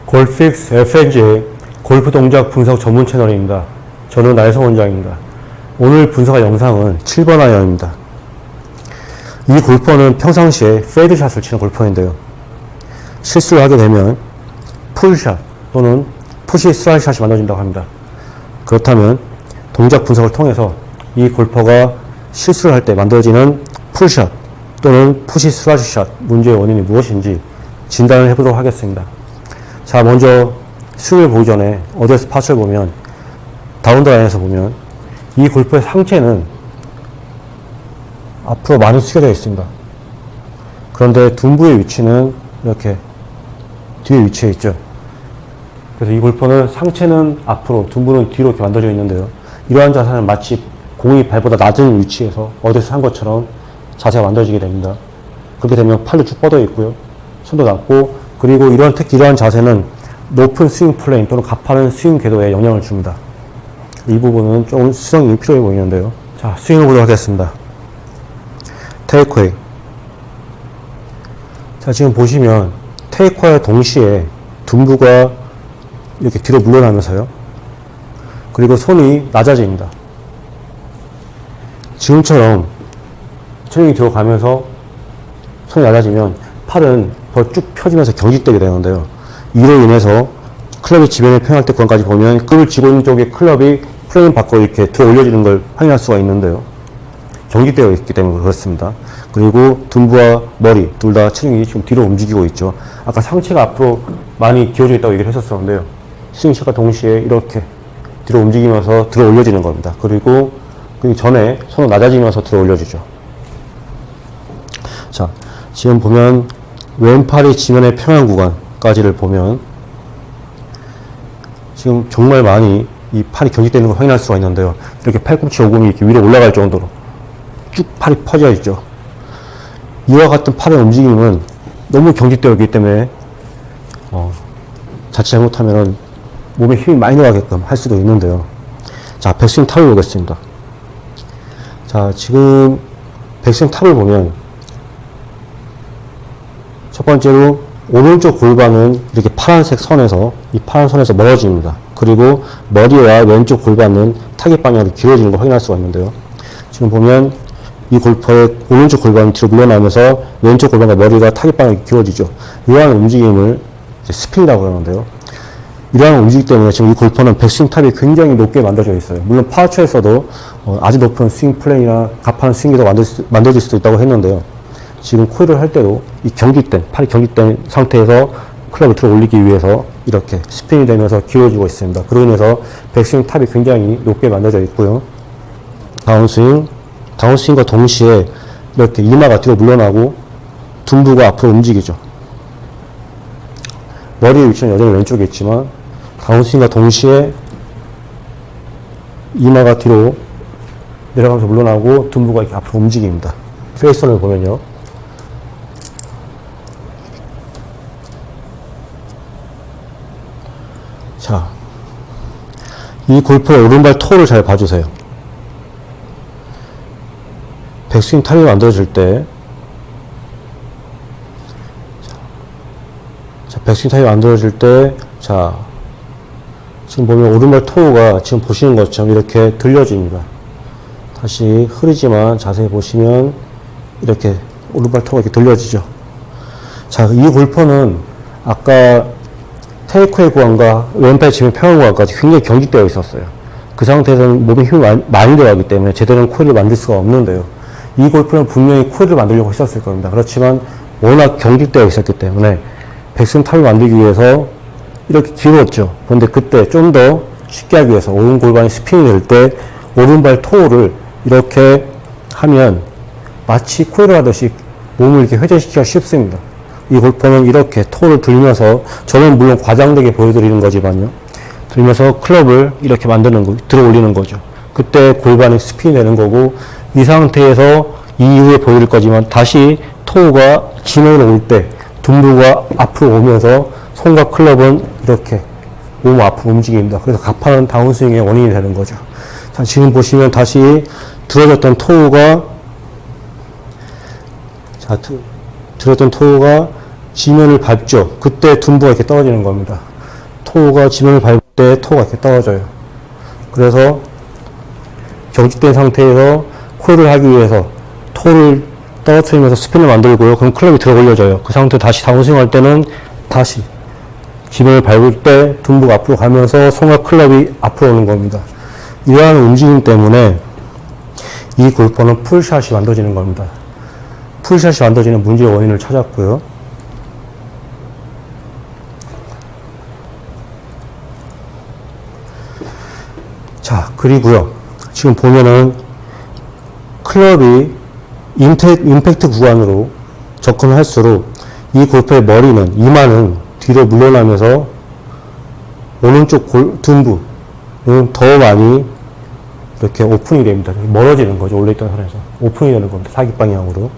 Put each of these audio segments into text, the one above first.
골픽스 FNG의 골프 동작 분석 전문 채널입니다. 저는 나혜성 원장입니다. 오늘 분석할 영상은 7번 아이언입니다. 이 골퍼는 평상시에 페이드샷을 치는 골퍼인데요. 실수를 하게 되면 풀샷 또는 푸시 슬라이스샷이 만들어진다고 합니다. 그렇다면 동작 분석을 통해서 이 골퍼가 실수를 할 때 만들어지는 풀샷 또는 푸시 슬라이스샷 문제의 원인이 무엇인지 진단을 해보도록 하겠습니다. 자, 먼저 스윙을 보기 전에 어드레스 파츠를 보면 다운드 라인에서 보면 이 골프의 상체는 앞으로 많이 숙여져 있습니다. 그런데 둔부의 위치는 이렇게 뒤에 위치해 있죠. 그래서 이 골퍼는 상체는 앞으로, 둔부는 뒤로 이렇게 만들어져 있는데요. 이러한 자세는 마치 공이 발보다 낮은 위치에서 어드레스 한 것처럼 자세가 만들어지게 됩니다. 그렇게 되면 팔도 쭉 뻗어 있고요. 손도 낮고, 그리고 특히 이러한 자세는 높은 스윙 플레인 또는 가파른 스윙 궤도에 영향을 줍니다. 이 부분은 조금 수정이 필요해 보이는데요. 자, 스윙을 보도록 하겠습니다. 테이크웨이. 자, 지금 보시면 테이크웨이와 동시에 둔부가 이렇게 뒤로 물러나면서요. 그리고 손이 낮아집니다. 지금처럼 스윙이 들어가면서 손이 낮아지면 팔은 더 쭉 펴지면서 경직되게 되는데요. 이로 인해서 클럽이 지면에 표현할 때 그건까지 보면 급을 쥐고 있는 쪽에 클럽이 프레임 밖으로 이렇게 들어 올려지는 걸 확인할 수가 있는데요. 경직되어 있기 때문에 그렇습니다. 그리고 둔부와 머리 둘 다 체중이 지금 뒤로 움직이고 있죠. 아까 상체가 앞으로 많이 기울어져 있다고 얘기를 했었었는데요. 스윙샷과 동시에 이렇게 뒤로 움직이면서 들어 올려지는 겁니다. 그리고 그 전에 손은 낮아지면서 들어 올려지죠. 자, 지금 보면 왼팔이 지면에 평행 구간까지를 보면 지금 정말 많이 이 팔이 경직되는 걸 확인할 수가 있는데요. 이렇게 팔꿈치 오금이 이렇게 위로 올라갈 정도로 쭉 팔이 퍼져 있죠. 이와 같은 팔의 움직임은 너무 경직되어 있기 때문에 자칫 잘못하면 몸에 힘이 많이 들어가게끔 할 수도 있는데요. 자, 백스윙 탑을 보겠습니다. 자, 지금 백스윙 탑을 보면 첫 번째로 오른쪽 골반은 이렇게 파란색 선에서 이 파란 선에서 멀어집니다. 그리고 머리와 왼쪽 골반은 타겟 방향으로 길어지는 걸 확인할 수가 있는데요. 지금 보면 이 골퍼의 오른쪽 골반이 뒤로 물러나면서 왼쪽 골반과 머리가 타겟 방향이 길어지죠. 이러한 움직임을 스핀이라고 하는데요. 이러한 움직임 때문에 지금 이 골퍼는 백스윙 탑이 굉장히 높게 만들어져 있어요. 물론 파워초에서도 아주 높은 스윙 플레이나 가파른 스윙이 더 만들어질 수도 있다고 했는데요. 지금 코일을 할 때도 이 팔이 경직된 상태에서 클럽을 들어 올리기 위해서 이렇게 스핀이 되면서 기울어지고 있습니다. 그로 인해서 백스윙 탑이 굉장히 높게 만들어져 있고요. 다운스윙과 동시에 이렇게 이마가 뒤로 물러나고 둔부가 앞으로 움직이죠. 머리의 위치는 여전히 왼쪽에 있지만 다운스윙과 동시에 이마가 뒤로 내려가면서 물러나고 둔부가 이렇게 앞으로 움직입니다. 페이스선을 보면요. 자, 이 골프의 오른발 토를 잘 봐주세요. 백스윙 탑이 만들어질 때, 자, 백스윙 탑이 만들어질 때, 자, 지금 보면 오른발 토우가 지금 보시는 것처럼 이렇게 들려집니다. 다시 흐리지만 자세히 보시면 이렇게 오른발 토우가 이렇게 들려지죠. 자, 이 골퍼는 아까 테이크웨이 구간과 왼팔 지면 평행 구간까지 굉장히 경직되어 있었어요. 그 상태에서는 몸에 힘이 많이 들어가기 때문에 제대로 코일을 만들 수가 없는데요. 이 골프는 분명히 코일을 만들려고 했었을 겁니다. 그렇지만 워낙 경직되어 있었기 때문에 백스윙 탑을 만들기 위해서 이렇게 길었죠. 그런데 그때 좀 더 쉽게 하기 위해서 오른 골반이 스핀이 될 때 오른발 토우를 이렇게 하면 마치 코일을 하듯이 몸을 이렇게 회전시키기가 쉽습니다. 이 골퍼는 이렇게 토를 들면서, 저는 물론 과장되게 보여드리는 거지만요, 들면서 클럽을 이렇게 들어 올리는 거죠. 그때 골반이 스핀이 되는 거고, 이 상태에서 이후에 보여드릴 거지만 다시 토우가 지면으로 올 때 둔부가 앞으로 오면서 손과 클럽은 이렇게 몸 앞으로 움직입니다. 그래서 가파른 다운스윙의 원인이 되는 거죠. 자, 지금 보시면 다시 들어졌던 토우가 들었던 토우가 지면을 밟죠. 그때 둔부가 이렇게 떨어지는 겁니다. 토우가 지면을 밟을 때 토우가 이렇게 떨어져요. 그래서 경직된 상태에서 코일을 하기 위해서 토우를 떨어뜨리면서 스핀을 만들고요. 그럼 클럽이 들어 올려져요. 그 상태 다시 다운스윙 할 때는 다시 지면을 밟을 때 둔부가 앞으로 가면서 손과 클럽이 앞으로 오는 겁니다. 이러한 움직임 때문에 이 골퍼는 풀샷이 만들어지는 겁니다. 풀샷이 만들어지는 문제의 원인을 찾았고요. 자, 그리고요. 지금 보면은 클럽이 임팩트 구간으로 접근을 할수록 이 골프의 머리는, 이마는 뒤로 물러나면서 오른쪽 둔부는 더 많이 이렇게 오픈이 됩니다. 멀어지는 거죠. 올려있던 선에서. 오픈이 되는 겁니다. 사기 방향으로.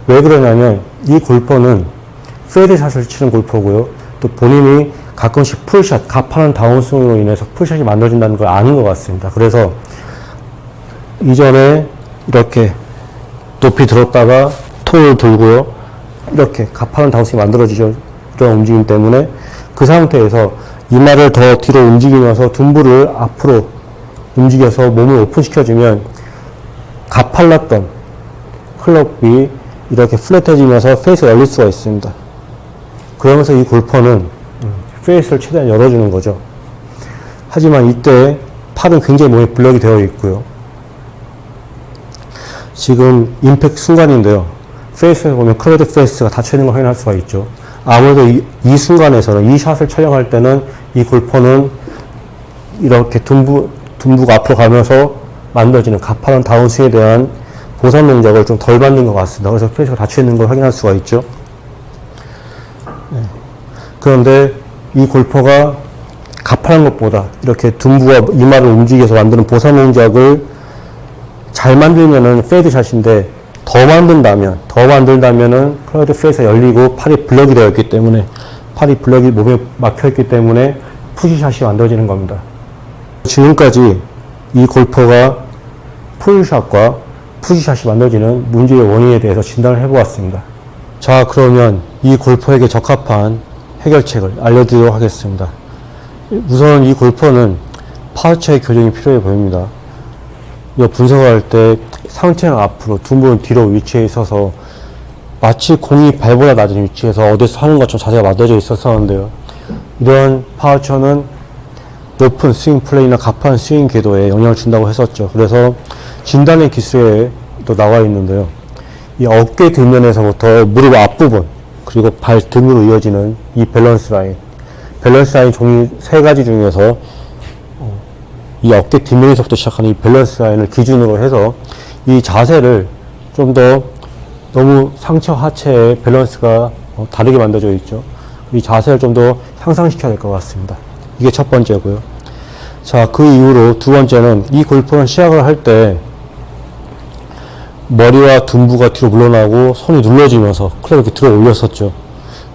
왜 그러냐면 이 골퍼는 페이드샷을 치는 골퍼고요. 또 본인이 가끔씩 풀샷, 가파른 다운스윙으로 인해서 풀샷이 만들어진다는 걸 아는 것 같습니다. 그래서 이전에 이렇게 높이 들었다가 토를 들고요. 이렇게 가파른 다운스윙이 만들어지죠. 이런 움직임 때문에 그 상태에서 이마를 더 뒤로 움직이면서 둔부를 앞으로 움직여서 몸을 오픈시켜주면 가팔랐던 클럽이 이렇게 플랫해지면서 페이스가 열릴 수가 있습니다. 그러면서 이 골퍼는 페이스를 최대한 열어주는 거죠. 하지만 이때 팔은 굉장히 몸에 블럭이 되어 있고요. 지금 임팩트 순간인데요. 페이스에 보면 클럽 페이스가 닫혀있는 걸 확인할 수가 있죠. 아무래도 이 순간에서는, 이 샷을 촬영할 때는 이 골퍼는 이렇게 둔부가 앞으로 가면서 만들어지는 가파른 다운스윙에 대한 보상 동작을 좀 덜 받는 것 같습니다. 그래서 페이스가 닫혀있는 걸 확인할 수가 있죠. 네. 그런데 이 골퍼가 가파른 것보다 이렇게 둔부와 이마를 움직여서 만드는 보상 동작을 잘 만들면은 페이드샷인데 더 만든다면은 클라우드 페이스가 열리고 팔이 블럭이 되어 있기 때문에, 팔이 블럭이 몸에 막혀 있기 때문에 푸시샷이 만들어지는 겁니다. 지금까지 이 골퍼가 풀샷과 푸시샷이 만들어지는 문제의 원인에 대해서 진단을 해보았습니다. 자, 그러면 이 골퍼에게 적합한 해결책을 알려드리도록 하겠습니다. 우선 이 골퍼는 파우처의 교정이 필요해 보입니다. 이 분석을 할 때 상체는 앞으로, 둔부는 뒤로 위치해 있어서 마치 공이 발보다 낮은 위치에서 어디서 하는 것처럼 자세가 만들어져 있었는데요. 이런 파우처는 높은 스윙 플레이나 가파른 스윙 궤도에 영향을 준다고 했었죠. 그래서 진단의 기술에 또 나와 있는데요. 이 어깨 뒷면에서부터 무릎 앞부분, 그리고 발 등으로 이어지는 이 밸런스 라인 종류 3가지 중에서 이 어깨 뒷면에서부터 시작하는 이 밸런스 라인을 기준으로 해서 이 자세를 좀 더, 너무 상체 하체의 밸런스가 다르게 만들어져 있죠. 이 자세를 좀 더 향상시켜야 될 것 같습니다. 이게 첫 번째고요. 자, 그 이후로 두 번째는 이 골프는 시작을 할 때 머리와 둔부가 뒤로 물러나고 손이 눌러지면서 클럽을 이렇게 들어 올렸었죠.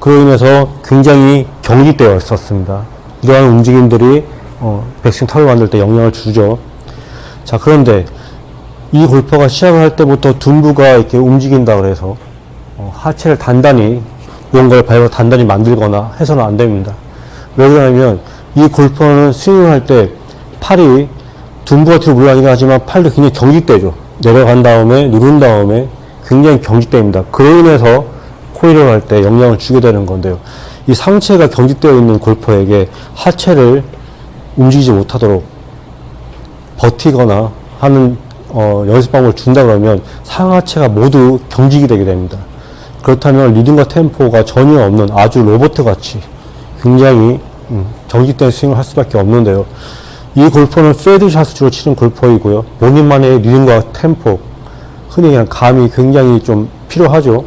그로 인해서 굉장히 경직되어 있었습니다. 이러한 움직임들이 백스윙 탑을 만들 때 영향을 주죠. 자, 그런데 이 골퍼가 시작을 할 때부터 둔부가 이렇게 움직인다 그래서 하체를 단단히, 무언가를 밟아 단단히 만들거나 해서는 안 됩니다. 왜 그러냐면 이 골퍼는 스윙을 할 때 팔이 둔부가 뒤로 물러나긴 하지만 팔도 굉장히 경직되죠. 내려간 다음에 누른 다음에 굉장히 경직됩니다. 그로 인해서 코일을 할 때 영향을 주게 되는 건데요. 이 상체가 경직되어 있는 골퍼에게 하체를 움직이지 못하도록 버티거나 하는 연습 방법을 준다 그러면 상하체가 모두 경직이 되게 됩니다. 그렇다면 리듬과 템포가 전혀 없는 아주 로봇 같이 굉장히 경직된 스윙을 할 수밖에 없는데요. 이 골퍼는 페이드샷을 주로 치는 골퍼이고요. 본인만의 리듬과 템포, 흔히 그냥 감이 굉장히 좀 필요하죠.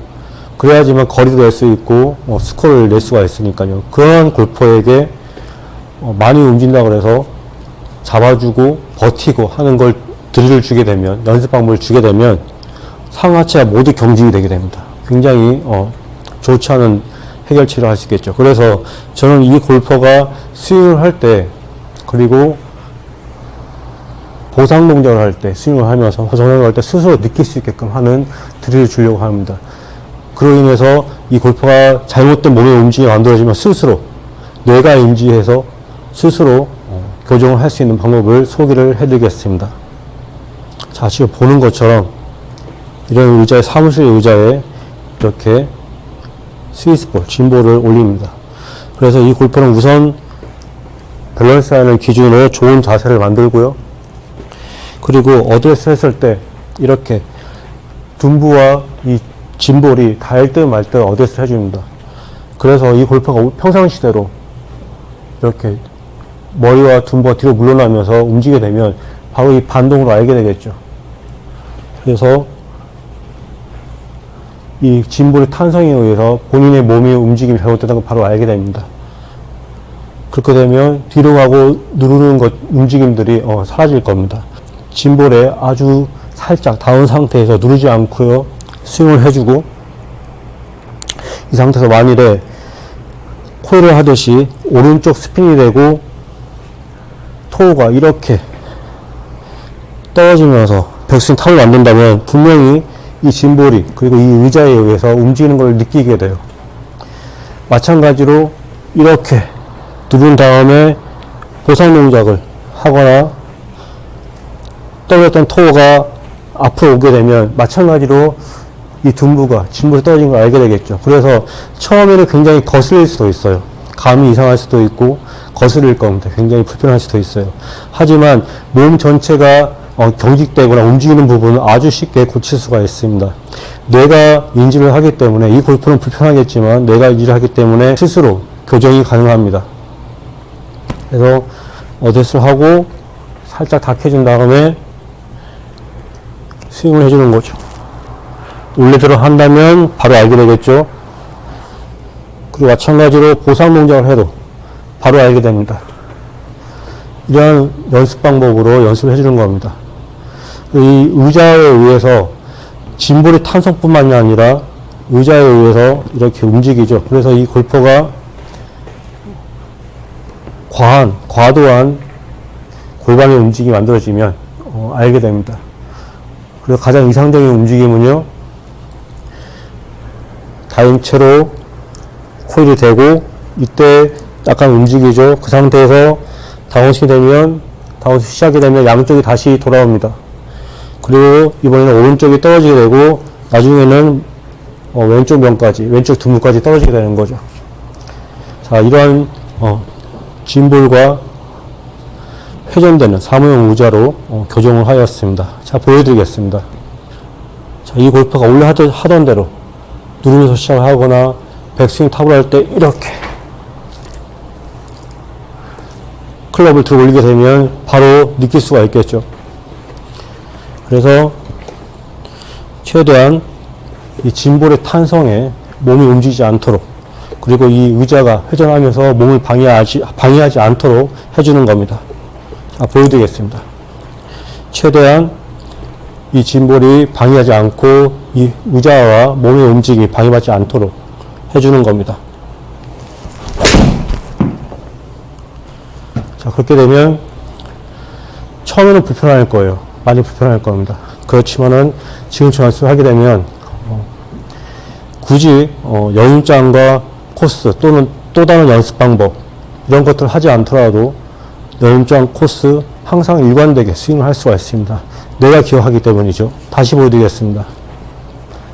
그래야지만 거리도 낼 수 있고 스코어를 낼 수가 있으니까요. 그런 골퍼에게 많이 움직인다 그래서 잡아주고 버티고 하는 걸 드릴을 주게 되면, 연습 방법을 주게 되면 상하체가 모두 경직이 되게 됩니다. 굉장히 좋지 않은 해결치를 할 수 있겠죠. 그래서 저는 이 골퍼가 스윙을 할 때, 그리고 보상 동작을 할 때, 스윙을 하면서 보상 동작을 할 때 스스로 느낄 수 있게끔 하는 드릴을 주려고 합니다. 그로 인해서 이 골퍼가 잘못된 몸의 움직임이 만들어지면 스스로 뇌가 인지해서 스스로 교정을 할 수 있는 방법을 소개를 해드리겠습니다. 자, 지금 보는 것처럼 이런 의자에, 사무실 의자에 이렇게 스위스볼, 짐볼을 올립니다. 그래서 이 골프는 우선 밸런스 라인을 기준으로 좋은 자세를 만들고요. 그리고 어드레스 했을 때 이렇게 둔부와 이 짐볼이 닿을 듯 말 듯 어드레스를 해줍니다. 그래서 이 골퍼가 평상시대로 이렇게 머리와 둔부가 뒤로 물러나면서 움직이게 되면 바로 이 반동으로 알게 되겠죠. 그래서 이 짐볼의 탄성에 의해서 본인의 몸의 움직임이 잘못된다는 걸 바로 알게 됩니다. 그렇게 되면 뒤로 가고 누르는 움직임들이 사라질 겁니다. 짐볼에 아주 살짝 닿은 상태에서 누르지 않고요, 스윙을 해주고, 이 상태에서 만일에 코일을 하듯이 오른쪽 스핀이 되고 토우가 이렇게 떨어지면서 백스윙 탑을 만든다면 분명히 이 짐볼이, 그리고 이 의자에 의해서 움직이는 걸 느끼게 돼요. 마찬가지로 이렇게 누른 다음에 보상 동작을 하거나 떨어졌던 토어가 앞으로 오게 되면 마찬가지로 이 둔부가 짐볼에 떨어진 걸 알게 되겠죠. 그래서 처음에는 굉장히 거슬릴 수도 있어요. 감이 이상할 수도 있고 거슬릴 겁니다. 굉장히 불편할 수도 있어요. 하지만 몸 전체가 경직되거나 움직이는 부분은 아주 쉽게 고칠 수가 있습니다. 뇌가 인지를 하기 때문에, 이 골프는 불편하겠지만 뇌가 인지를 하기 때문에 스스로 교정이 가능합니다. 그래서 어드레스를 하고 살짝 닥해준 다음에 스윙을 해주는 거죠. 원래대로 한다면 바로 알게 되겠죠. 그리고 마찬가지로 보상 동작을 해도 바로 알게 됩니다. 이런 연습 방법으로 연습을 해주는 겁니다. 이 의자에 의해서 짐볼의 탄성뿐만이 아니라 의자에 의해서 이렇게 움직이죠. 그래서 이 골퍼가 과도한 골반의 움직임이 만들어지면 알게 됩니다. 그리고 가장 이상적인 움직임은요, 닿은 채로 코일이 되고 이때 약간 움직이죠. 그 상태에서 다운스윙이 되면, 다운스윙 시작이 되면 양쪽이 다시 돌아옵니다. 그리고 이번에는 오른쪽이 떨어지게 되고 나중에는 왼쪽 면까지, 왼쪽 둔부까지 떨어지게 되는 거죠. 자, 이러한 짐볼과 회전되는 사무용 의자로 교정을 하였습니다. 자, 보여드리겠습니다. 자, 이 골퍼가 원래 하던 대로 누르면서 시작을 하거나 백스윙 탑을 할 때 이렇게 클럽을 들어 올리게 되면 바로 느낄 수가 있겠죠. 그래서 최대한 이 짐볼의 탄성에 몸이 움직이지 않도록, 그리고 이 의자가 회전하면서 몸을 방해하지 않도록 해주는 겁니다. 자, 보여드리겠습니다. 최대한 이 짐볼이 방해하지 않고 이 의자와 몸의 움직임이 방해받지 않도록 해주는 겁니다. 자, 그렇게 되면 처음에는 불편할 거예요. 많이 불편할 겁니다. 그렇지만은 지금처럼 연습을 하게 되면 굳이 연장과 코스 또는 또 다른 연습 방법 이런 것들을 하지 않더라도 연장 코스 항상 일관되게 스윙을 할 수가 있습니다. 내가 기억하기 때문이죠. 다시 보여드리겠습니다.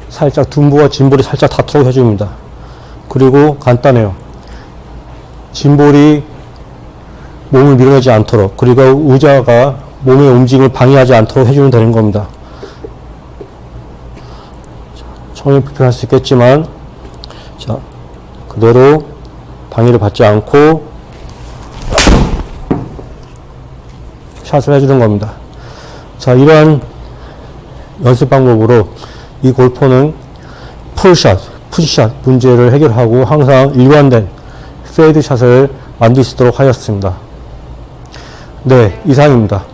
살짝 둔부와 짐볼이 살짝 닿도록 해줍니다. 그리고 간단해요. 짐볼이 몸을 밀어내지 않도록, 그리고 의자가 몸의 움직임을 방해하지 않도록 해주면 되는 겁니다. 처음에 불편할 수 있겠지만, 자, 그대로 방해를 받지 않고 샷을 해주는 겁니다. 자, 이러한 연습 방법으로 이 골퍼는 풀샷, 푸시샷 문제를 해결하고 항상 일관된 페이드 샷을 만들 수 있도록 하였습니다. 네, 이상입니다.